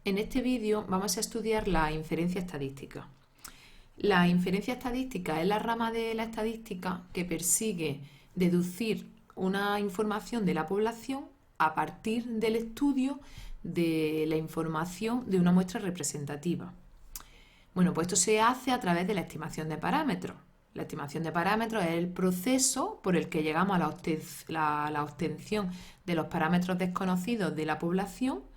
En este vídeo vamos a estudiar la inferencia estadística. La inferencia estadística es la rama de la estadística que persigue deducir una información de la población a partir del estudio de la información de una muestra representativa. Bueno, pues esto se hace a través de la estimación de parámetros. La estimación de parámetros es el proceso por el que llegamos a la obtención de los parámetros desconocidos de la población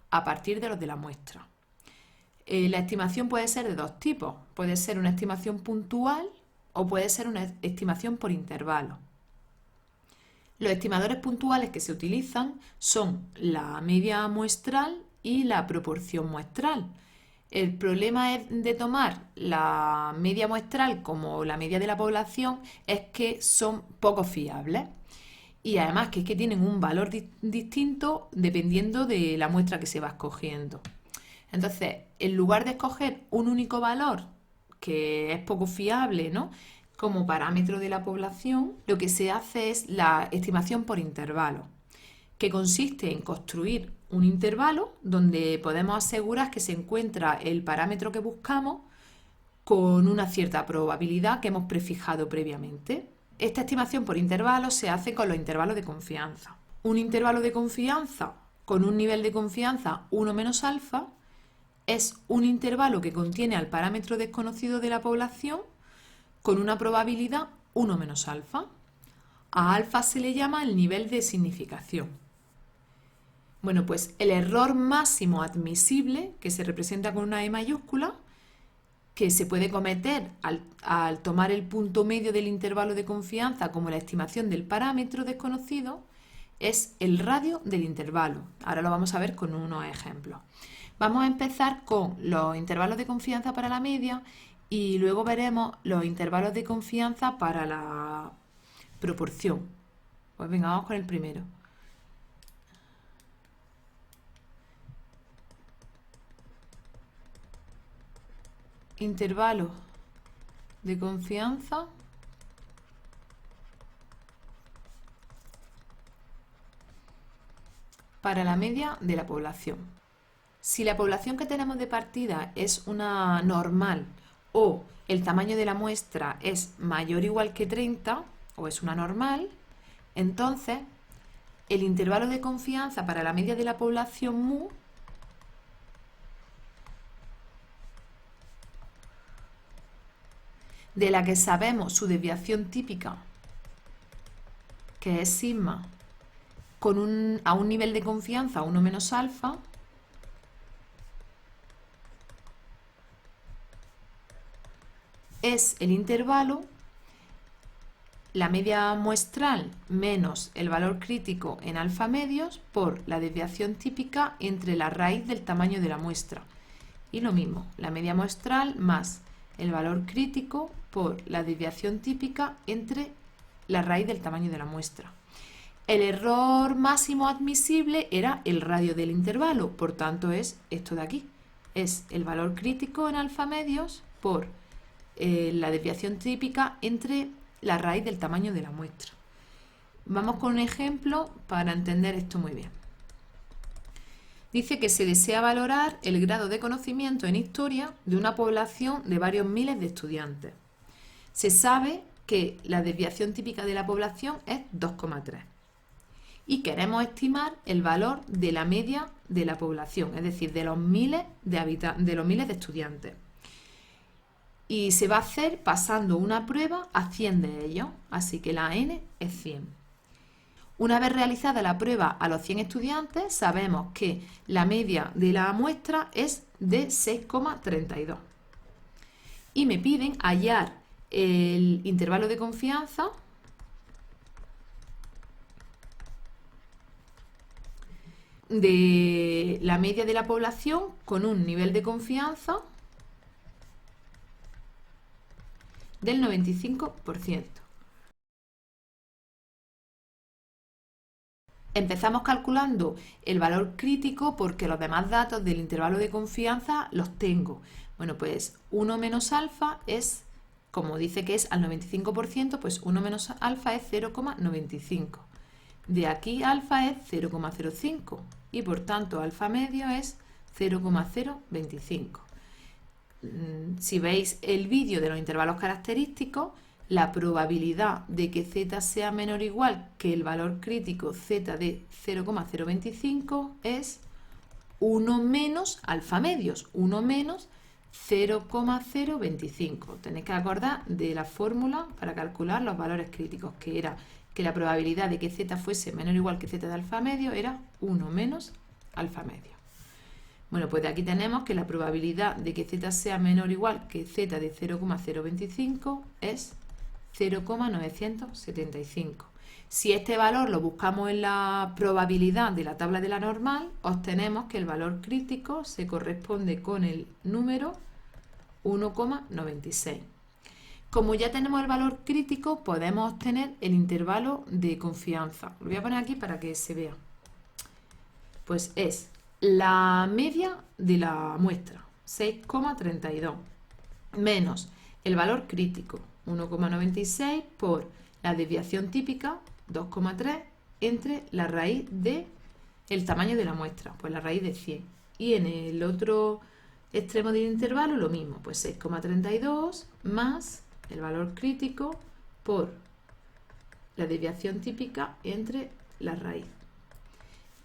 a partir de los de la muestra. La estimación puede ser de dos tipos. Puede ser una estimación puntual o puede ser una estimación por intervalos. Los estimadores puntuales que se utilizan son la media muestral y la proporción muestral. El problema de tomar la media muestral como la media de la población es que son poco fiables y además que es que tienen un valor distinto dependiendo de la muestra que se va escogiendo. Entonces, en lugar de escoger un único valor que es poco fiable, ¿no?, como parámetro de la población, lo que se hace es la estimación por intervalos, que consiste en construir un intervalo donde podemos asegurar que se encuentra el parámetro que buscamos con una cierta probabilidad que hemos prefijado previamente. Esta estimación por intervalos se hace con los intervalos de confianza. Un intervalo de confianza con un nivel de confianza 1 menos alfa es un intervalo que contiene al parámetro desconocido de la población con una probabilidad 1 menos alfa. A alfa se le llama el nivel de significación. Bueno, pues el error máximo admisible, que se representa con una E mayúscula, que se puede cometer al tomar el punto medio del intervalo de confianza como la estimación del parámetro desconocido, es el radio del intervalo. Ahora lo vamos a ver con unos ejemplos. Vamos a empezar con los intervalos de confianza para la media y luego veremos los intervalos de confianza para la proporción. Pues venga, vamos con el primero. Intervalo de confianza para la media de la población. Si la población que tenemos de partida es una normal o el tamaño de la muestra es mayor o igual que 30 o es una normal, entonces el intervalo de confianza para la media de la población mu de la que sabemos su desviación típica, que es sigma, a un nivel de confianza 1 menos alfa, es el intervalo la media muestral menos el valor crítico en alfa medios por la desviación típica entre la raíz del tamaño de la muestra. Y lo mismo, la media muestral más el valor crítico por la desviación típica entre la raíz del tamaño de la muestra. El error máximo admisible era el radio del intervalo, por tanto es esto de aquí. Es el valor crítico en alfa medios por la desviación típica entre la raíz del tamaño de la muestra. Vamos con un ejemplo para entender esto muy bien. Dice que se desea valorar el grado de conocimiento en historia de una población de varios miles de estudiantes. Se sabe que la desviación típica de la población es 2,3 y queremos estimar el valor de la media de la población, es decir, de los miles de estudiantes. Y se va a hacer pasando una prueba a 100 de ellos, así que la n es 100. Una vez realizada la prueba a los 100 estudiantes, sabemos que la media de la muestra es de 6,32. Y me piden hallar el intervalo de confianza de la media de la población con un nivel de confianza del 95%. Empezamos calculando el valor crítico porque los demás datos del intervalo de confianza los tengo. Bueno, pues 1 menos alfa es, como dice que es al 95%, pues 1 menos alfa es 0,95. De aquí alfa es 0,05 y por tanto alfa medio es 0,025. Si veis el vídeo de los intervalos característicos, la probabilidad de que z sea menor o igual que el valor crítico z de 0,025 es 1 menos alfa medios, 1 menos 0,025. Tenéis que acordar de la fórmula para calcular los valores críticos, que era que la probabilidad de que z fuese menor o igual que z de alfa medio era 1 menos alfa medio. Bueno, pues de aquí tenemos que la probabilidad de que z sea menor o igual que z de 0,025 es 0,975. Si este valor lo buscamos en la probabilidad de la tabla de la normal, obtenemos que el valor crítico se corresponde con el número 1,96. Como ya tenemos el valor crítico, podemos obtener el intervalo de confianza. Lo voy a poner aquí para que se vea. Pues es la media de la muestra, 6,32, menos el valor crítico, 1,96, por la desviación típica, 2,3, entre la raíz de el tamaño de la muestra, pues la raíz de 100. Y en el otro extremo del intervalo lo mismo, pues 6,32 más el valor crítico por la desviación típica entre la raíz.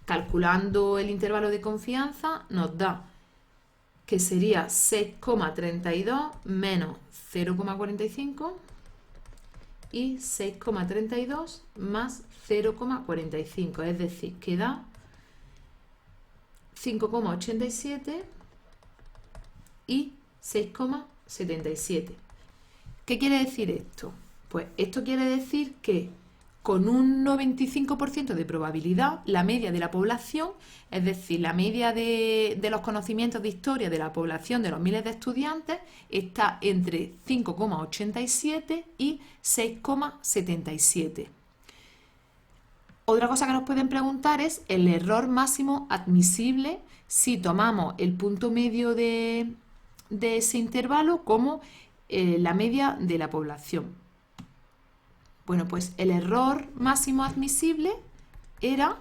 Calculando el intervalo de confianza nos da que sería 6,32 menos 0,45 y 6,32 más 0,45, es decir, que da 5,87 y 6,77. ¿Qué quiere decir esto? Pues esto quiere decir que con un 95% de probabilidad, la media de la población, es decir, la media de los conocimientos de historia de la población de los miles de estudiantes, está entre 5,87 y 6,77. Otra cosa que nos pueden preguntar es el error máximo admisible si tomamos el punto medio de ese intervalo como la media de la población. Bueno, pues el error máximo admisible era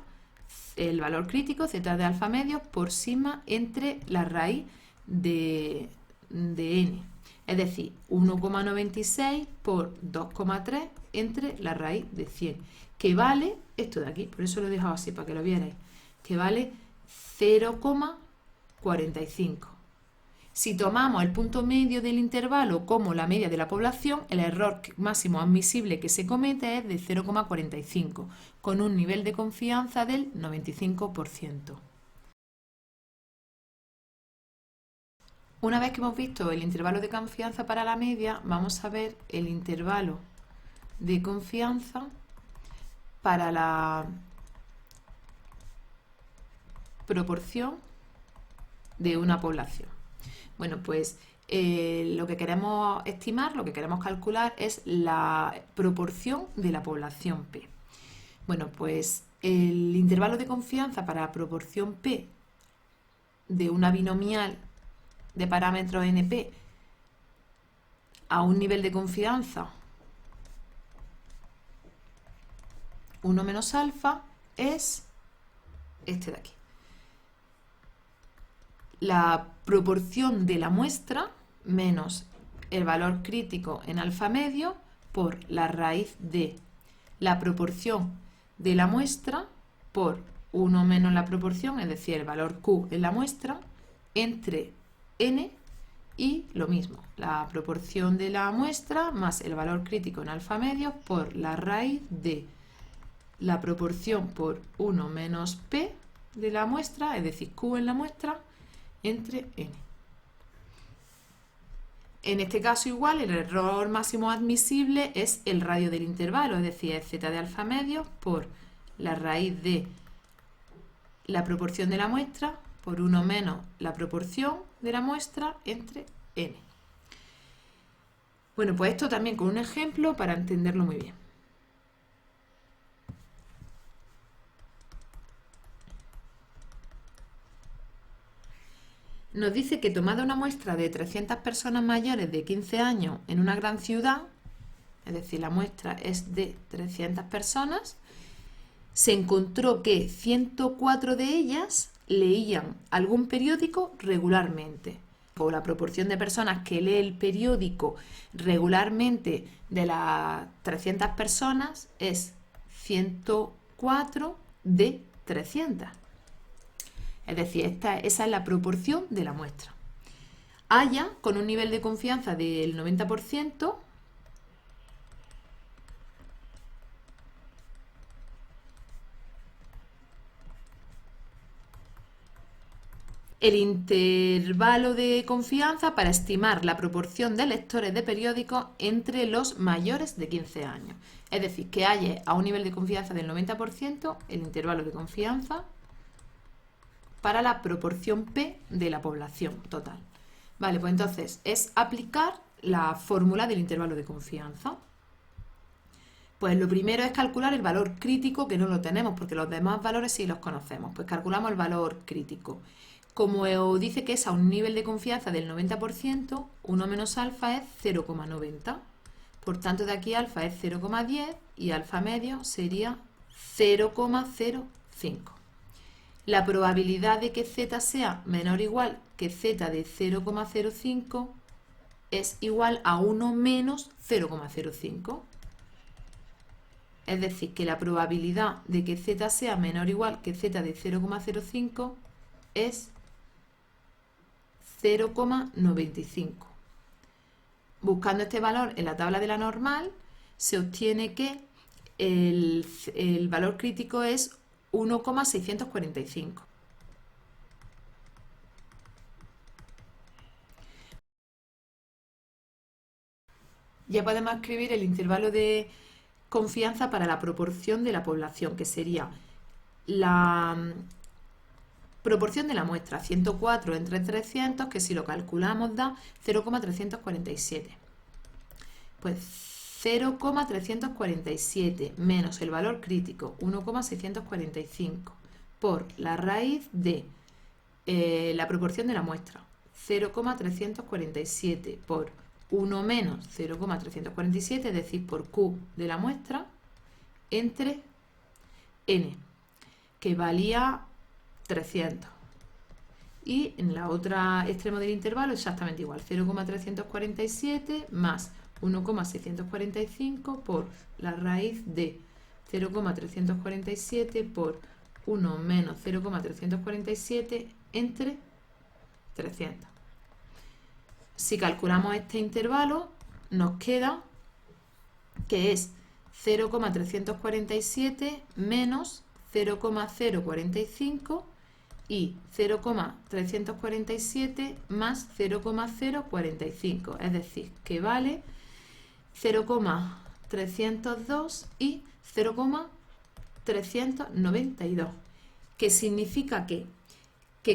el valor crítico z de alfa medios por sigma entre la raíz de n. Es decir, 1,96 por 2,3 entre la raíz de 100, que vale esto de aquí, por eso lo he dejado así para que lo vierais, que vale 0,45. Si tomamos el punto medio del intervalo como la media de la población, el error máximo admisible que se comete es de 0,45, con un nivel de confianza del 95%. Una vez que hemos visto el intervalo de confianza para la media, vamos a ver el intervalo de confianza para la proporción de una población. Bueno, pues lo que queremos estimar, lo que queremos calcular es la proporción de la población P. Bueno, pues el intervalo de confianza para la proporción P de una binomial de parámetros NP a un nivel de confianza 1 menos alfa es este de aquí. La proporción de la muestra menos el valor crítico en alfa medio por la raíz de la proporción de la muestra por 1 menos la proporción, es decir, el valor Q en la muestra, entre n y lo mismo, la proporción de la muestra más el valor crítico en alfa medio por la raíz de la proporción por 1 menos P de la muestra, es decir, Q en la muestra, entre n. En este caso igual el error máximo admisible es el radio del intervalo, es decir, es z de alfa medio por la raíz de la proporción de la muestra por 1 menos la proporción de la muestra entre n. Bueno, pues esto también con un ejemplo para entenderlo muy bien. Nos dice que tomada una muestra de 300 personas mayores de 15 años en una gran ciudad, es decir, la muestra es de 300 personas, se encontró que 104 de ellas leían algún periódico regularmente. O la proporción de personas que lee el periódico regularmente de las 300 personas es 104 de 300. Es decir, esa es la proporción de la muestra. Haya, con un nivel de confianza del 90%, el intervalo de confianza para estimar la proporción de lectores de periódicos entre los mayores de 15 años. Es decir, que haya a un nivel de confianza del 90% el intervalo de confianza para la proporción P de la población total. Vale, pues entonces es aplicar la fórmula del intervalo de confianza. Pues lo primero es calcular el valor crítico, que no lo tenemos porque los demás valores sí los conocemos. Pues calculamos el valor crítico. Como dice que es a un nivel de confianza del 90%, 1 menos alfa es 0,90. Por tanto, de aquí alfa es 0,10 y alfa medio sería 0,05. La probabilidad de que z sea menor o igual que z de 0,05 es igual a 1 menos 0,05. Es decir, que la probabilidad de que z sea menor o igual que z de 0,05 es 0,95. Buscando este valor en la tabla de la normal, se obtiene que el valor crítico es 1,645. Ya podemos escribir el intervalo de confianza para la proporción de la población, que sería la proporción de la muestra, 104 entre 300, que si lo calculamos da 0,347. Pues 0,347 menos el valor crítico, 1,645, por la raíz de la proporción de la muestra, 0,347 por 1 menos 0,347, es decir, por Q de la muestra, entre N, que valía 300. Y en la otra extremo del intervalo exactamente igual, 0,347 más 1,645 por la raíz de 0,347 por 1 menos 0,347 entre 300. Si calculamos este intervalo, nos queda que es 0,347 menos 0,045 y 0,347 más 0,045, es decir, que vale 0,302 y 0,392, que significa que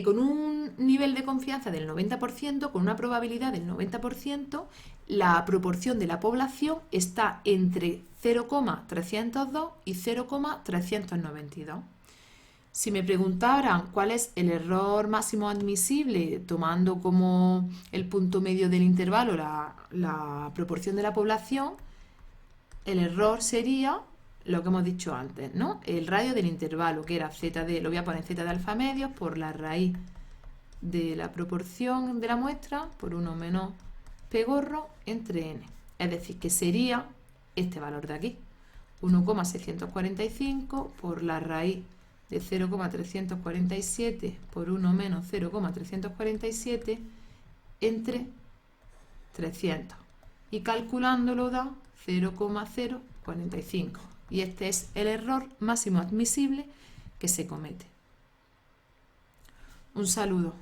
con un nivel de confianza del 90%, con una probabilidad del 90%, la proporción de la población está entre 0,302 y 0,392. Si me preguntaran cuál es el error máximo admisible, tomando como el punto medio del intervalo la proporción de la población, el error sería lo que hemos dicho antes, ¿no? El radio del intervalo, que era z de, lo voy a poner z de alfa medios por la raíz de la proporción de la muestra por 1 menos p gorro entre n. Es decir, que sería este valor de aquí, 1,645 por la raíz de 0,347 por 1 menos 0,347 entre 300. Y calculándolo da 0,045. Y este es el error máximo admisible que se comete. Un saludo.